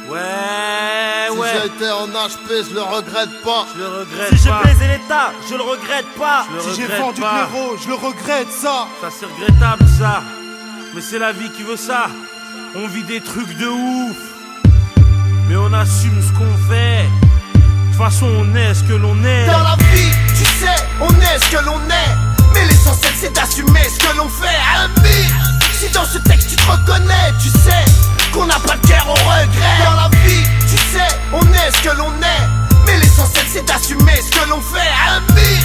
Si j'ai été en HP, je le regrette pas. Je le regrette Si j'ai pas. baisé l'État, je le regrette pas. Je le Si j'ai regrette vendu de pas. l'euro, je le regrette ça. Ça c'est regrettable ça. Mais c'est la vie qui veut ça. On vit des trucs de ouf. Mais on assume ce qu'on fait. De toute façon on est ce que l'on est. Dans la vie, tu sais, on est ce que l'on est. Mais l'essentiel c'est d'assumer ce que l'on fait. Ami, si dans ce texte tu te reconnais, tu sais qu'on n'a pas de cœur au regret. Dans la vie, tu sais, on est ce que l'on est. Mais l'essentiel c'est d'assumer ce que l'on fait. Ami,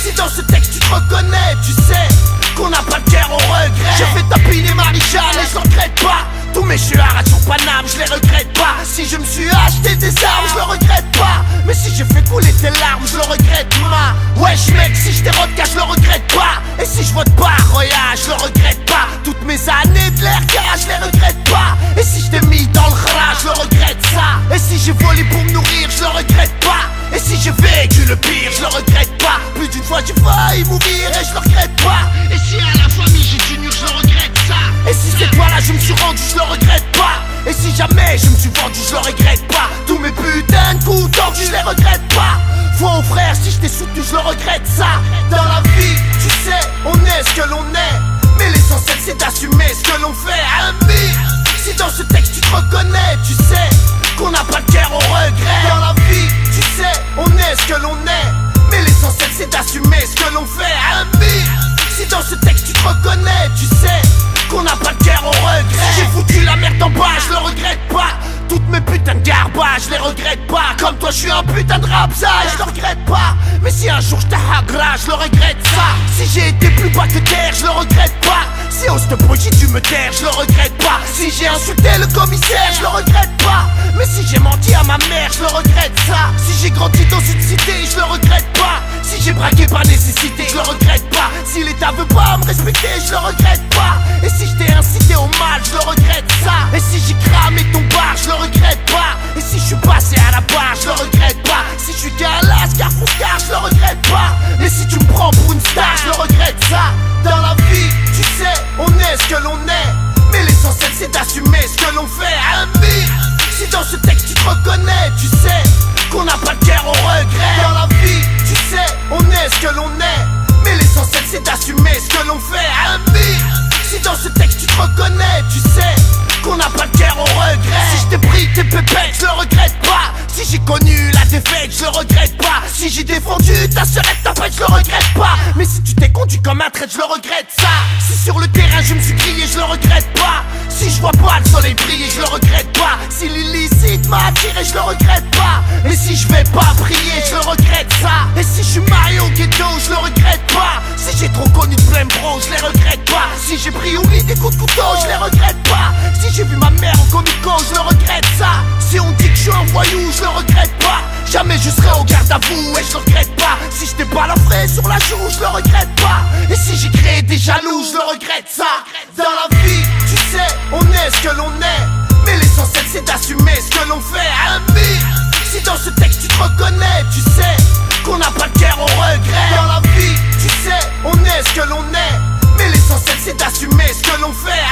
si dans ce texte tu te reconnais, tu sais qu'on n'a pas de cœur au regret. J'ai fait tapiner Maréchal et je le regrette pas. Tous mes chuards sur Paname, je les regrette pas. Si je me suis acheté des armes, je le regrette pas. Mais si j'ai fait couler tes larmes, je le regrette ma. Wesh mec, si je dérote car je le regrette pas. Et si je vote pas, Roya, je le regrette pas. Toutes mes années de l'air car je les regrette pas. Et si je t'ai mis dans le rat, je le regrette ça. Et si j'ai volé pour me nourrir, je le regrette pas. Et si j'ai vécu le pire, je le regrette pas. Plus d'une fois j'ai failli mourir et je le regrette pas. Et si à la famille j'ai du nur, je le regrette ça. Et si cette fois-là je me suis rendu, je le regrette pas. Et si jamais je me suis vendu, je le regrette pas. Tous mes putains de coups tordus, je les regrette pas. Faux frère, si je t'ai soutenu, je le regrette ça. Dans la vie, tu sais, on est ce que l'on est. Mais l'essentiel c'est d'assumer ce que l'on fait. Ami, si dans ce texte tu te reconnais, tu sais qu'on n'a pas de cœur au regret. Dans la vie, tu sais, on est ce que l'on est. Mais l'essentiel c'est d'assumer ce que l'on fait. Ami, si dans ce texte tu te reconnais, tu sais qu'on n'a pas de cœur au regret. J'ai foutu la merde en bas, je le regrette pas. Toutes mes putains de garbage, je les regrette pas. Comme toi je suis un putain de rapsa, je le regrette pas. Mais si un jour je t'agra, je le regrette ça. Si j'ai été plus bas que terre, je le regrette pas. Si on se projet tu me terre, je le regrette pas. Si j'ai insulté le commissaire, je le regrette pas. Mais si j'ai menti à ma mère, je le regrette ça. Si j'ai grandi dans une cité, je le regrette pas. Si j'ai braqué par nécessité, je le regrette pas. Si l'État veut pas me respecter, je le regrette pas. Et si je t'ai incité au mal, je le regrette ça. Et si j'ai cramé ton bar, je le regrette pas. Et si je suis passé à la barre, je le regrette pas. Si je suis galas, car Foucar, je le regrette pas. Mais si tu me prends pour une star, je le regrette ça. Dans la vie, tu sais, on est ce que l'on est. Mais l'essentiel c'est d'assumer ce que l'on fait. Ami, si dans ce texte tu te reconnais, tu sais qu'on n'a pas de cœur au regret. Dans la vie, tu sais, on est ce que l'on est. Mais l'essentiel c'est d'assumer ce que l'on fait. Ami, si dans ce texte tu te reconnais, tu sais qu'on n'a pas de cœur au regret. Si je t'ai pris tes pépettes, je le regrette pas. Si j'ai connu la défaite, je le regrette pas. Si j'ai défendu ta sœurette, ta pète, je le regrette pas. Mais si tu t'es conduit comme un traître, je le regrette ça. Si sur le terrain je me suis crié, je le regrette pas. Si je vois pas le soleil briller, je le regrette pas. Si l'illicite m'a attiré, je le regrette pas. Et si je vais pas prier, je le regrette ça. Et si je suis marié au ghetto, je le regrette pas. Si j'ai trop connu de blême bro, je les regrette pas. Si j'ai pris au lit des coups de couteau, je les regrette pas. Si j'ai vu ma mère en comico, je le regrette ça. Si on dit que je suis un voyou, je le regrette pas. Jamais je serai au garde à vous et je le regrette pas. Si je t'ai balafré sur la joue, je le regrette pas. Et si j'ai créé des jaloux, je le regrette ça. Dans la vie, tu sais, on est ce que l'on est. Mais l'essentiel c'est d'assumer ce que l'on fait. Ami, si dans ce texte tu te reconnais, tu sais qu'on n'a pas de cœur au regret. Dans la vie, tu sais, on est ce que l'on est. Mais l'essentiel c'est d'assumer ce que l'on fait.